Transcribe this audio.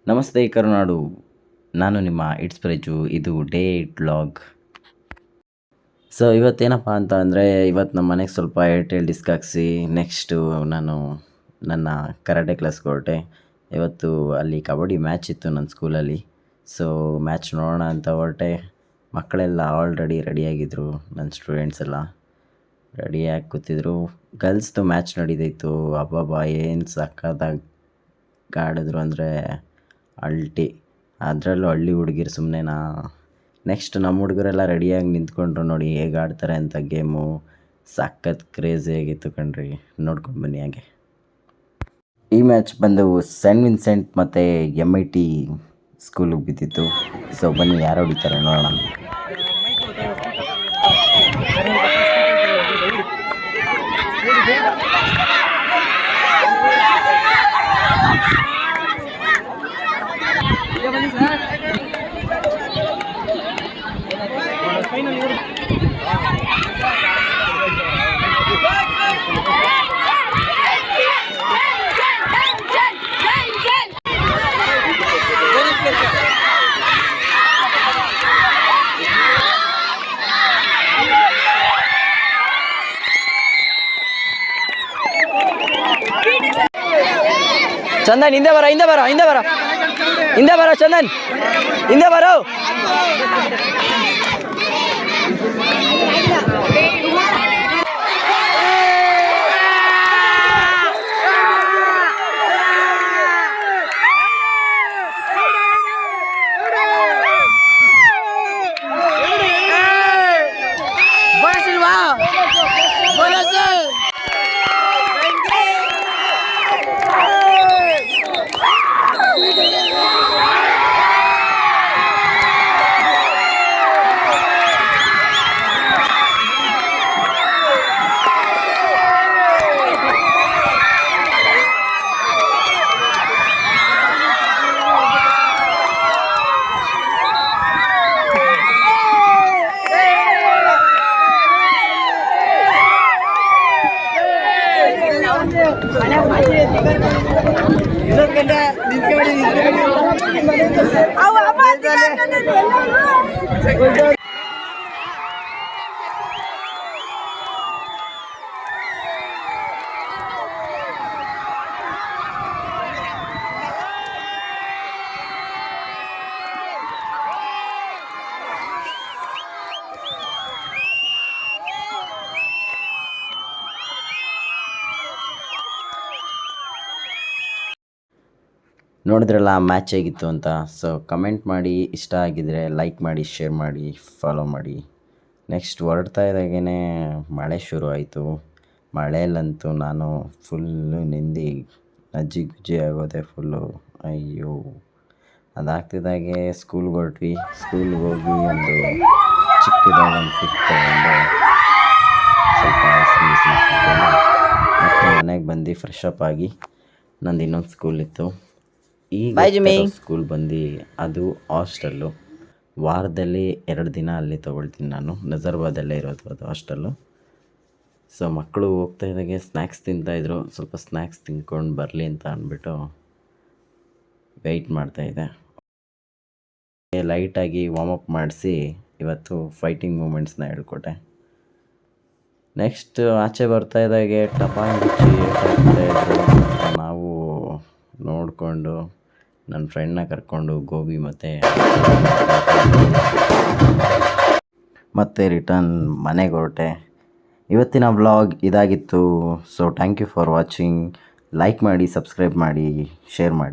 ನಮಸ್ತೆ ಕರುನಾಡು, ನಾನು ನಿಮ್ಮ ಇಟ್ಸ್ ಪ್ರಜು. ಇದು ಡೇ 8 ವ್ಲಾಗ್. ಸೊ ಇವತ್ತೇನಪ್ಪ ಅಂತ ಅಂದರೆ, ಇವತ್ತು ನಮ್ಮ ಮನೆಗೆ ಸ್ವಲ್ಪ ಏರ್ಟೆಲ್ ಡಿಸ್ಕ್ ಹಾಕ್ಸಿ ನೆಕ್ಸ್ಟು ನಾನು ನನ್ನ ಕರಾಟೆ ಕ್ಲಾಸ್ಗೆ ಹೊರಟೆ. ಇವತ್ತು ಅಲ್ಲಿ ಕಬಡ್ಡಿ ಮ್ಯಾಚ್ ಇತ್ತು ನನ್ನ ಸ್ಕೂಲಲ್ಲಿ. ಸೊ ಮ್ಯಾಚ್ ನೋಡೋಣ ಅಂತ ಹೊರಟೆ. ಮಕ್ಕಳೆಲ್ಲ ಆಲ್ರೆಡಿ ರೆಡಿಯಾಗಿದ್ದರು, ನನ್ನ ಸ್ಟೂಡೆಂಟ್ಸ್ ಎಲ್ಲ ರೆಡಿಯಾಗಿ ಕೂತಿದ್ರು. ಗರ್ಲ್ಸ್ದು ಮ್ಯಾಚ್ ನಡೀತಿತ್ತು. ಅಬ್ಬಬ್ಬಾ ಏನು ಸಕ್ಕತ್ತಾಗಿ ಆಡಿದ್ರು ಅಂದರೆ ಅಲ್ಟಿ. ಅದರಲ್ಲೂ ಹಳ್ಳಿ ಹುಡುಗಿರು ಸುಮ್ಮನೆನಾ. ನೆಕ್ಸ್ಟ್ ನಮ್ಮ ಹುಡುಗರೆಲ್ಲ ರೆಡಿಯಾಗಿ ನಿಂತ್ಕೊಂಡ್ರು, ನೋಡಿ ಹೇಗೆ ಆಡ್ತಾರೆ ಅಂತ ಗೇಮು. ಸಖತ್ ಕ್ರೇಜಿಯಾಗಿತ್ತು ಕಣ್ರಿ, ನೋಡ್ಕೊಂಡು ಬನ್ನಿ ಹಾಗೆ. ಈ ಮ್ಯಾಚ್ ಬಂದು ಸೆಂಟ್ ವಿನ್ಸೆಂಟ್ ಮತ್ತು MIT ಸ್ಕೂಲಿಗೆ ಬಿದ್ದಿತ್ತು. ಸೊ ಬನ್ನಿ ಯಾರು ಹೊಡಿತಾರೆ ನೋಡೋಣ. ಚಂದನ್ ಹಿಂದೆ ಬರೋ, ಹಿಂದೆ ಬರೋ, ಹಿಂದೆ ಬರೋ, ಹಿಂದೆ ಬರೋ ಚಂದನ್, ಹಿಂದೆ ಬರೋ. ನೋಡಿದ್ರಲ್ಲ ಮ್ಯಾಚ್ ಹೇಗಿತ್ತು ಅಂತ. ಸೊ ಕಮೆಂಟ್ ಮಾಡಿ, ಇಷ್ಟ ಆಗಿದರೆ ಲೈಕ್ ಮಾಡಿ, ಶೇರ್ ಮಾಡಿ, ಫಾಲೋ ಮಾಡಿ. ನೆಕ್ಸ್ಟ್ ಹೊರಡ್ತಾ ಇದ್ದಾಗೇ ಮಳೆ ಶುರು ಆಯಿತು. ಮಳೆಯಲ್ಲಂತೂ ನಾನು ಫುಲ್ಲು ನೆಂದು ಅಜ್ಜಿ ಗುಜ್ಜಿ ಆಗೋದೆ ಫುಲ್ಲು. ಅಯ್ಯೋ, ಅದಾಗ್ತಿದ್ದಾಗೆ ಸ್ಕೂಲ್ಗೆ ಹೊರಟ್ವಿ. ಸ್ಕೂಲ್ಗೆ ಹೋಗಿ ಒಂದು ಚಿಕ್ಕದಾಗಿ ಒಂದು ಪಿಕ್ ತಗೊಂಡು ಸ್ವಲ್ಪ ಮತ್ತು ಮನೆಗೆ ಬಂದು ಫ್ರೆಶ್ ಅಪ್ ಆಗಿ ನಂದು ಇನ್ನೊಂದು ಸ್ಕೂಲ್ ಇತ್ತು. ಈಗ ಸ್ಕೂಲ್ ಬಂದು ಅದು ಹಾಸ್ಟೆಲ್ಲು. ವಾರದಲ್ಲಿ 2 ದಿನ ಅಲ್ಲಿ ತೊಗೊಳ್ತೀನಿ ನಾನು. ನಜರ್ಬಾದಲ್ಲೇ ಇರೋದು ಅದು ಹಾಸ್ಟೆಲ್ಲು. ಸೊ ಮಕ್ಕಳು ಹೋಗ್ತಾ ಇದ್ದಾಗೆ ಸ್ನ್ಯಾಕ್ಸ್ ತಿಂತಾಯಿದ್ರು. ಸ್ವಲ್ಪ ಸ್ನ್ಯಾಕ್ಸ್ ತಿನ್ಕೊಂಡು ಬರಲಿ ಅಂತ ಅಂದ್ಬಿಟ್ಟು ವೆಯ್ಟ್ ಮಾಡ್ತಾಯಿದ್ದೆ. ಲೈಟಾಗಿ ವಾರ್ಮಪ್ ಮಾಡಿಸಿ ಇವತ್ತು ಫೈಟಿಂಗ್ ಮೂಮೆಂಟ್ಸ್ನ ಹೇಳ್ಕೊಟ್ಟೆ. ನೆಕ್ಸ್ಟ್ ಆಚೆ ಬರ್ತಾ ಇದ್ದಾಗೆ ಟಪಾಂಗಿಚ್ಚಿ ಏಟಾಗ್ತಾಯಿದ್ರು. ನಾವು ನೋಡಿಕೊಂಡು ನನ್ನ ಫ್ರೆಂಡ್ನ ಕರ್ಕೊಂಡು ಗೋಬಿ ಮತ್ತೆ ರಿಟರ್ನ್ ಮನೆಗೆ ಹೊರಟೆ. ಇವತ್ತಿನ ವ್ಲಾಗ್ ಇದಾಗಿತ್ತು. So thank you for watching. Like ಮಾಡಿ, ಸಬ್ಸ್ಕ್ರೈಬ್ ಮಾಡಿ, ಶೇರ್ ಮಾಡಿ.